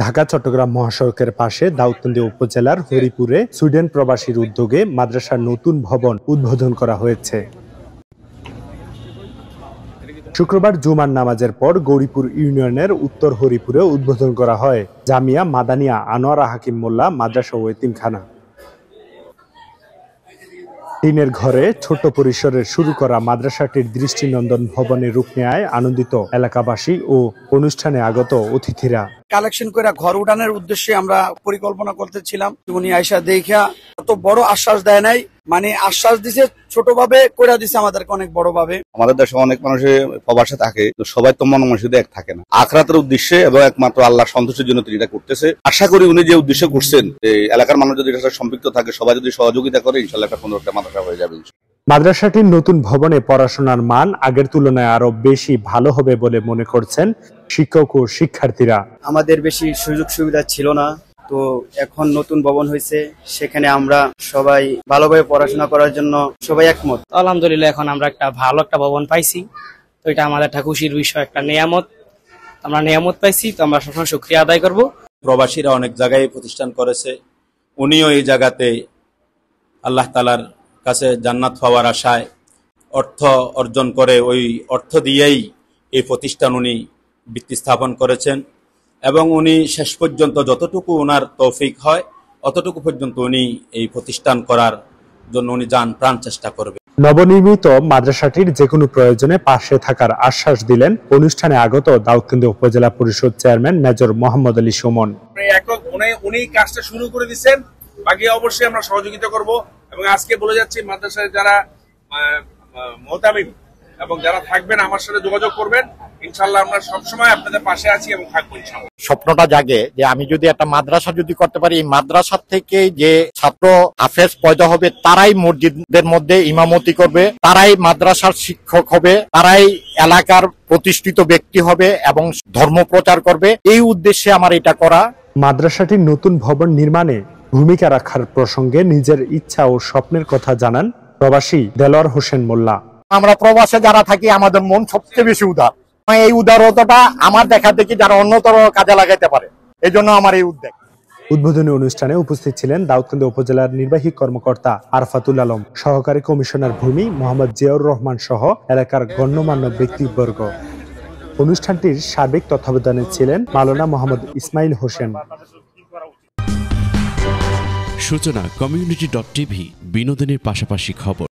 ঢাকা চট্টগ্রাম মহাসড়কের পাশে দাউদকান্দি উপজেলার হরিপুরে সুইডেন প্রবাসীর উদ্যোগে মাদ্রাসার নতুন ভবন উদ্বোধন করা হয়েছে। শুক্রবার জুমার নামাজের পর গৌরীপুর ইউনিয়নের উত্তর হরিপুরে উদ্বোধন করা হয় জামিয়া মাদানিয়া আনোয়ারা হাকিম মোল্লা মাদ্রাসা ও এতিমখানা। টিনের ঘরে ছোট পরিসরের শুরু করা মাদ্রাসাটির দৃষ্টিনন্দন ভবনে রূপ নেয় আনন্দিত এলাকাবাসী ও অনুষ্ঠানে আগত অতিথিরা। কালেকশন করে ঘর উঠানোর উদ্দেশ্যে আমরা পরিকল্পনা করতেছিলাম। উনি আয়সা দেখা অত বড় আশ্বাস দেয় নাই, মানে আশ্বাস দিছে ছোটভাবে করে দিছে আমাদেরকে অনেক বড় ভাবে। আমাদের দেশে অনেক মানুষের প্রবাসে থাকে, তো সবাই তো মন মানসিকতা এক থাকে না। আখিরাতের উদ্দেশ্যে এবং একমাত্র আল্লাহ সন্তুষ্টির জন্য তিনি এটা করতেছে। আশা করি উনি যে উদ্দেশ্য করছেন, এই এলাকার মানুষ যদি এটা সম্পৃক্ত থাকে, সবাই যদি সহযোগিতা করে, ইনশাআল্লাহ একটা সুন্দর একটা মাদ্রাসা হয়ে যাবে। মাদ্রাসাটির নতুন ভবনে পড়াশোনার মান আগের তুলনায় আরো বেশি ভালো হবে বলে মনে করছেন শিক্ষক ও শিক্ষার্থীরা। আমাদের বেশি সুযোগ সুবিধা ছিল না, তো এখন নতুন ভবন হয়েছে, সেখানে আমরা সবাই ভালোভাবে পড়াশোনা করার জন্য সবাই একমত। আলহামদুলিল্লাহ এখন আমরা একটা ভালো একটা ভবন পাইছি, তো এটা আমাদের একটা খুশির বিষয়, একটা নিয়ামত। আমরা নিয়ামত পাইছি, তো আমরা সবসময় শুকরিয়া আদায় করব। প্রবাসীরা অনেক জায়গায় প্রতিষ্ঠান করেছে, উনিও এই জায়গাতে আল্লাহ তাআলার কাছে জান্নাত পাওয়ার আশায় অর্থ অর্জন করে ওই অর্থ দিয়েই এই প্রতিষ্ঠান উনি ভিত্তি স্থাপন করেছেন এবং উনি শেষ পর্যন্ত যতটুকু ওনার তৌফিক হয় অতটুকু পর্যন্ত উনি এই প্রতিষ্ঠান করার জন্য উনি জান প্রাণ চেষ্টা করবে। নবনির্মিত মাদ্রাসাটির যে কোনো প্রয়োজনে পাশে থাকার আশ্বাস দিলেন অনুষ্ঠানে আগত দাউদকান্দি উপজেলা পরিষদ চেয়ারম্যান মেজর মোহাম্মদ আলী সুমন। উনি কাজটা শুরু করে দিচ্ছেন, বাকি অবশ্যই আমরা সহযোগিতা করব এবং আজকে বলে যাচ্ছি মাদ্রাসায় যারা মোহতামিম এবং যারা থাকবেন আমার সাথে যোগাযোগ করবেন, ইনশাআল্লাহ আমরা সবসময় আপনাদের পাশে আছি এবং থাকবো ইনশাআল্লাহ। স্বপ্নটা জাগে যে আমি যদি একটা মাদ্রাসা যদি করতে পারি, এই মাদ্রাসা থেকে যে ছাত্র হাফেজ পয়দা হবে তারাই মসজিদের মধ্যে ইমামতি করবে, তারাই মাদ্রাসার শিক্ষক হবে, তারাই এলাকার প্রতিষ্ঠিত ব্যক্তি হবে এবং ধর্ম প্রচার করবে। এই উদ্দেশ্যে আমার এটা করা। মাদ্রাসাটির নতুন ভবন নির্মাণে ভূমিকা রাখার প্রসঙ্গে নিজের ইচ্ছা ও স্বপ্নের কথা জানান প্রবাসী দেলোয়ার হোসেন মোল্লা। আমরা প্রবাসে যারা থাকি আমাদের মন সবচেয়ে বেশি উদার। এই উদারতাটা আমার দেখা দেখি যারা অন্যতর কাজে লাগাইতে পারে, এই জন্য আমার এই উদ্যোগ। উদ্বোধনী অনুষ্ঠানে উপস্থিত ছিলেন দাউদকান্দি উপজেলার নির্বাহী কর্মকর্তা আরফাতুল আলম, সহকারী কমিশনার ভূমি মোহাম্মদ জিয়াউর রহমান সহ এলাকার গণ্যমান্য ব্যক্তিবর্গ। অনুষ্ঠানটির সার্বিক তত্ত্বাবধানে ছিলেন মাওলানা মোহাম্মদ ইসমাইল হোসেন। সূচনা community.tv, বিনোদনের পাশাপাশি খবর।